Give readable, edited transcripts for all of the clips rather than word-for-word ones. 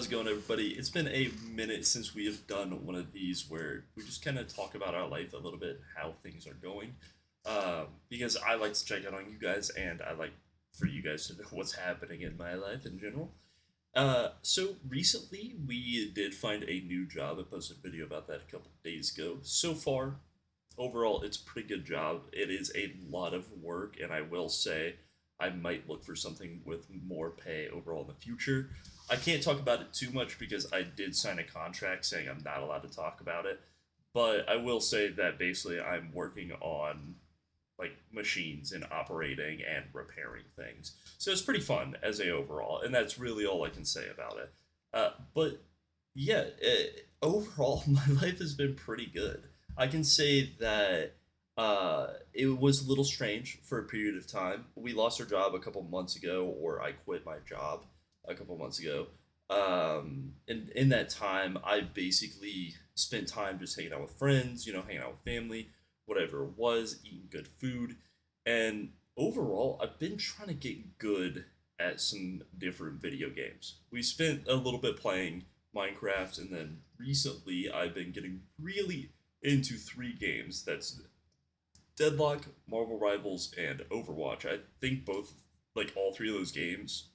How's it going, everybody? It's been a minute since we have done one of these where we just kind of talk about our life a little bit, how things are going. Because I like to check out on you guys, and I like for you guys to know what's happening in my life in general. So recently we did find a new job. I posted a video about that a couple days ago. So far, overall, it's a pretty good job. It is a lot of work, and I will say I might look for something with more pay overall in the future. I can't talk about it too much because I did sign a contract saying I'm not allowed to talk about it. But I will say that basically I'm working on like machines and operating and repairing things. So it's pretty fun as a overall, and that's really all I can say about it. But yeah, overall my life has been pretty good. I can say that it was a little strange for a period of time. We lost our job a couple months ago, or I quit my job a couple months ago. And in that time, I basically spent time just hanging out with friends, hanging out with family, whatever it was, eating good food. And overall, I've been trying to get good at some different video games. We spent a little bit playing Minecraft, and then recently I've been getting really into three games. That's Deadlock, Marvel Rivals, and Overwatch. I think both, like all three of those games,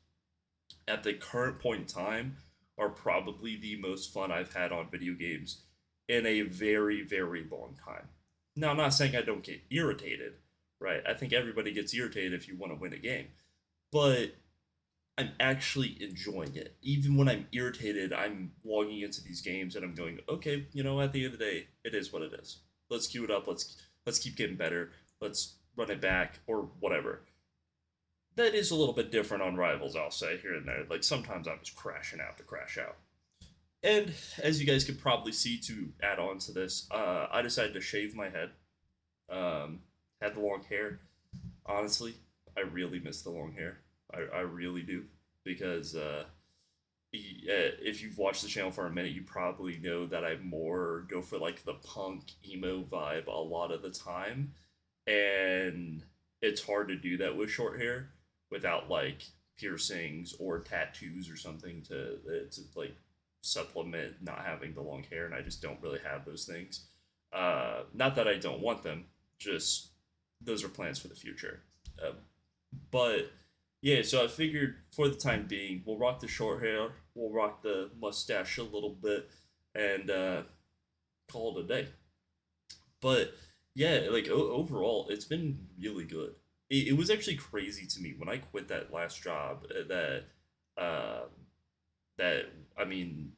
at the current point in time, are probably the most fun I've had on video games in a very, very long time. Now, I'm not saying I don't get irritated, right? I think everybody gets irritated if you want to win a game, but I'm actually enjoying it. Even when I'm irritated, I'm logging into these games and I'm going, okay, at the end of the day, it is what it is. Let's queue it up. Let's keep getting better. Let's run it back or whatever. That is a little bit different on Rivals, I'll say here and there. Like sometimes I'm just crashing out to crash out. And as you guys could probably see, to add on to this, I decided to shave my head. Had the long hair. Honestly, I really miss the long hair. I really do because if you've watched the channel for a minute, you probably know that I more go for like the punk emo vibe a lot of the time, and it's hard to do that with short hair without like piercings or tattoos or something to like supplement not having the long hair, and I just don't really have those things. Not that I don't want them, just those are plans for the future. Uh, but yeah, so I figured for the time being, we'll rock the short hair, we'll rock the mustache a little bit, and call it a day. But yeah, like overall, it's been really good. It was actually crazy to me when I quit that last job uh, that I mean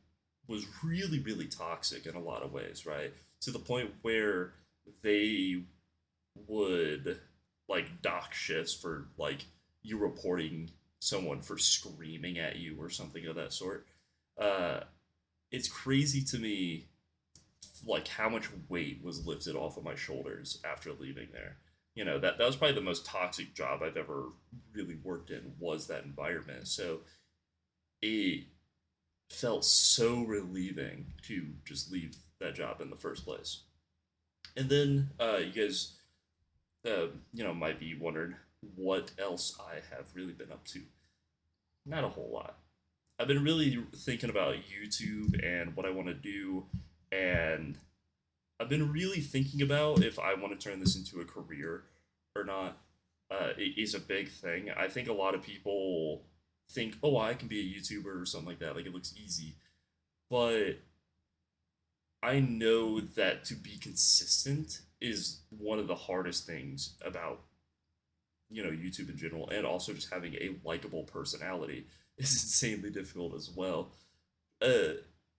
was really really toxic in a lot of ways, right? To the point where they would like dock shifts for like you reporting someone for screaming at you or something of that sort. Uh, it's crazy to me like how much weight was lifted off of my shoulders after leaving there. That was probably the most toxic job I've ever really worked in, was that environment. So it felt so relieving to just leave that job in the first place. And then you guys, might be wondering what else I have really been up to. Not a whole lot. I've been really thinking about YouTube and what I want to do, and I've been really thinking about if I want to turn this into a career or not. It is a big thing. I think a lot of people think, oh, I can be a YouTuber or something like that. Like it looks easy. But I know that to be consistent is one of the hardest things about, YouTube in general, and also just having a likable personality is insanely difficult as well. Uh,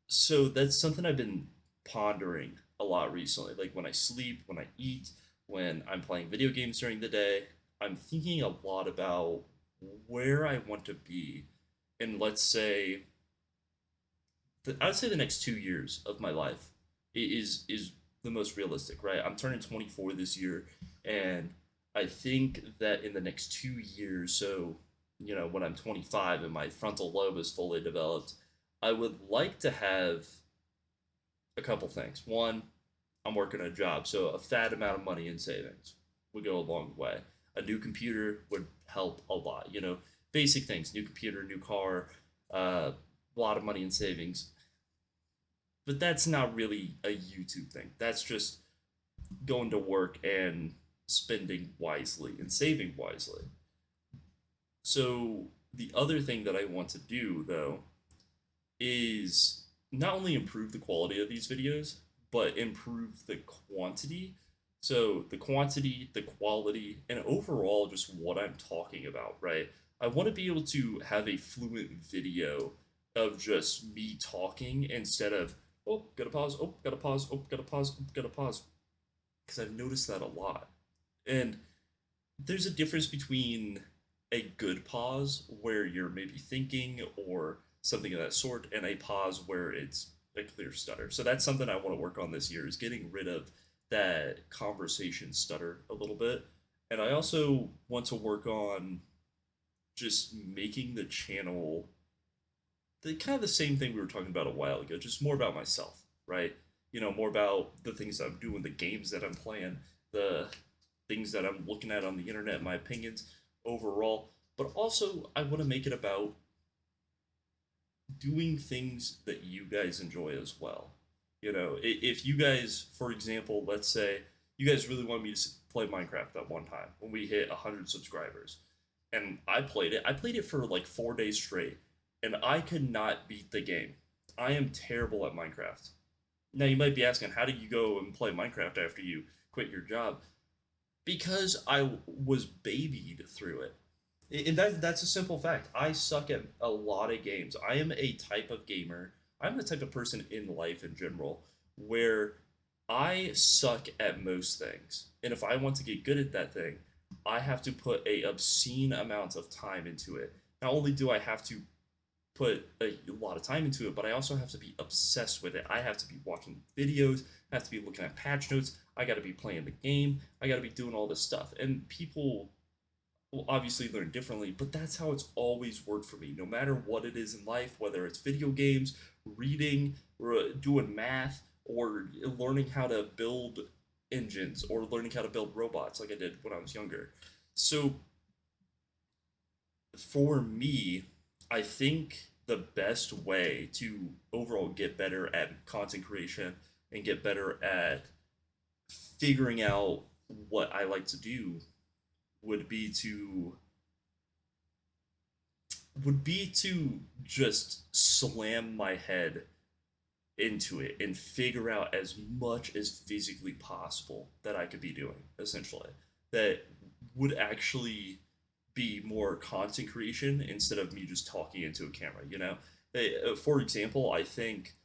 so that's something I've been pondering a lot recently. Like when I sleep, when I eat, when I'm playing video games during the day, I'm thinking a lot about where I want to be in, let's say, I'd say the next 2 years of my life is the most realistic, right? I'm turning 24 this year, and I think that in the next 2 years, so when I'm 25 and my frontal lobe is fully developed, I would like to have a couple things. One, I'm working a job, so a fat amount of money in savings would go a long way. A new computer would help a lot. Basic things: new computer, new car, uh, a lot of money in savings, but that's not really a YouTube thing. That's just going to work and spending wisely and saving wisely. So the other thing that I want to do though is not only improve the quality of these videos, but improve the quantity. So the quantity, the quality, and overall just what I'm talking about, right? I want to be able to have a fluent video of just me talking instead of, oh, gotta pause, oh, gotta pause, oh, gotta pause, oh, gotta pause. Because I've noticed that a lot. And there's a difference between a good pause where you're maybe thinking or something of that sort and a pause where it's a clear stutter. So that's something I want to work on this year is getting rid of that conversation stutter a little bit. And I also want to work on just making the channel the kind of the same thing we were talking about a while ago, just more about myself, right? More about the things that I'm doing, the games that I'm playing, the things that I'm looking at on the internet, my opinions overall. But also, I want to make it about doing things that you guys enjoy as well. If you guys, for example, let's say you guys really wanted me to play Minecraft at one time when we hit 100 subscribers, and I played it. I played it for like 4 days straight, and I could not beat the game. I am terrible at Minecraft. Now you might be asking, how did you go and play Minecraft after you quit your job? Because I was babied through it. And that's a simple fact. I suck at a lot of games. I am a type of gamer. I'm the type of person in life in general where I suck at most things. And if I want to get good at that thing, I have to put a obscene amount of time into it. Not only do I have to put a lot of time into it, but I also have to be obsessed with it. I have to be watching videos, I have to be looking at patch notes, I got to be playing the game, I got to be doing all this stuff. And people will obviously learn differently, but that's how it's always worked for me. No matter what it is in life, whether it's video games, reading, or doing math, or learning how to build engines, or learning how to build robots like I did when I was younger. So for me, I think the best way to overall get better at content creation and get better at figuring out what I like to do would be to just slam my head into it and figure out as much as physically possible that I could be doing, essentially. That would actually be more content creation instead of me just talking into a camera. For example, I think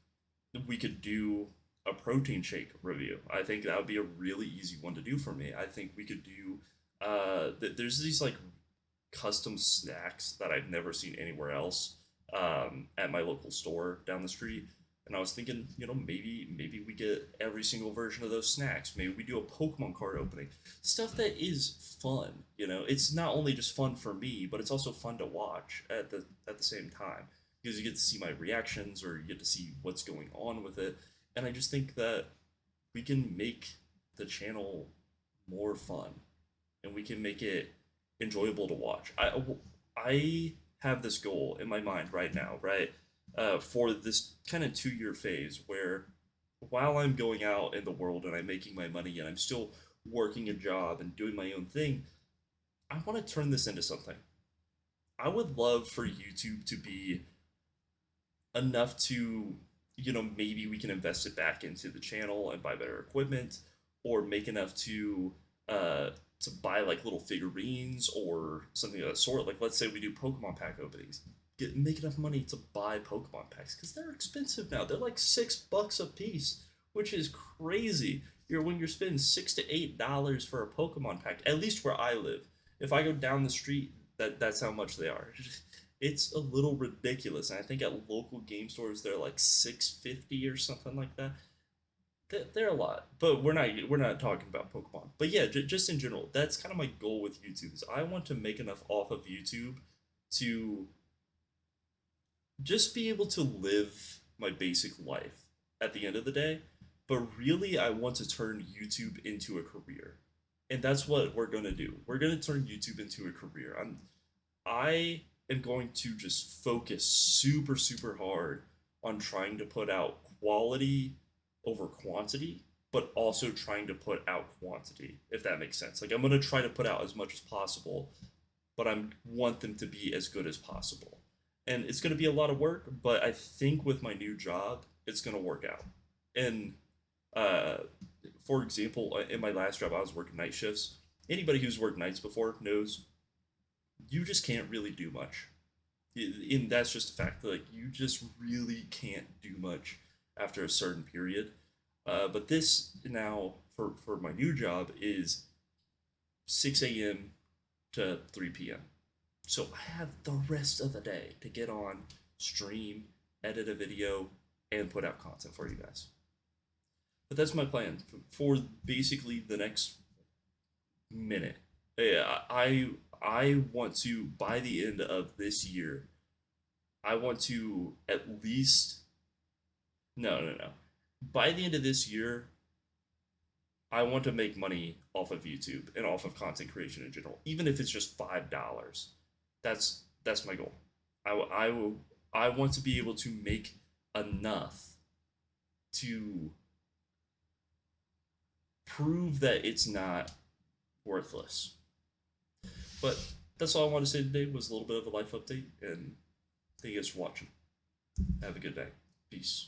we could do a protein shake review. I think that would be a really easy one to do for me. I think we could do there's these like custom snacks that I've never seen anywhere else at my local store down the street. And I was thinking, maybe we get every single version of those snacks. Maybe we do a Pokemon card opening. Stuff that is fun. It's not only just fun for me, but it's also fun to watch at the same time because you get to see my reactions or you get to see what's going on with it. And I just think that we can make the channel more fun and we can make it enjoyable to watch. I have this goal in my mind right now, right? For this kind of 2 year phase where while I'm going out in the world and I'm making my money and I'm still working a job and doing my own thing, I want to turn this into something. I would love for YouTube to be enough to, maybe we can invest it back into the channel and buy better equipment, or make enough uh, to buy like little figurines or something of that sort. Like let's say we do Pokemon pack openings, make enough money to buy Pokemon packs because they're expensive now. They're like $6 a piece, which is crazy. When you're spending $6 to $8 for a Pokemon pack, at least where I live. If I go down the street, that's how much they are. It's a little ridiculous. And I think at local game stores they're like 650 or something like that. They're a lot, but we're not talking about Pokemon. But yeah, just in general, that's kind of my goal with YouTube. Is I want to make enough off of YouTube to just be able to live my basic life at the end of the day. But really, I want to turn YouTube into a career, and that's what we're gonna do. We're gonna turn YouTube into a career. I am going to just focus super, super hard on trying to put out quality over quantity, but also trying to put out quantity, if that makes sense. Like, I'm going to try to put out as much as possible, but I want them to be as good as possible. And it's going to be a lot of work, but I think with my new job, it's going to work out. And uh, for example, in my last job, I was working night shifts. Anybody who's worked nights before knows you just can't really do much. And that's just a fact. Like, you just really can't do much after a certain period. But this now for my new job is 6 a.m. to 3 p.m. So I have the rest of the day to get on, stream, edit a video, and put out content for you guys. But that's my plan for basically the next minute. Yeah, I want to, by the end of this year, I want to at least, no. By the end of this year, I want to make money off of YouTube and off of content creation in general, even if it's just $5. That's my goal. I I want to be able to make enough to prove that it's not worthless. But that's all I want to say today was a little bit of a life update, and thank you guys for watching. Have a good day. Peace.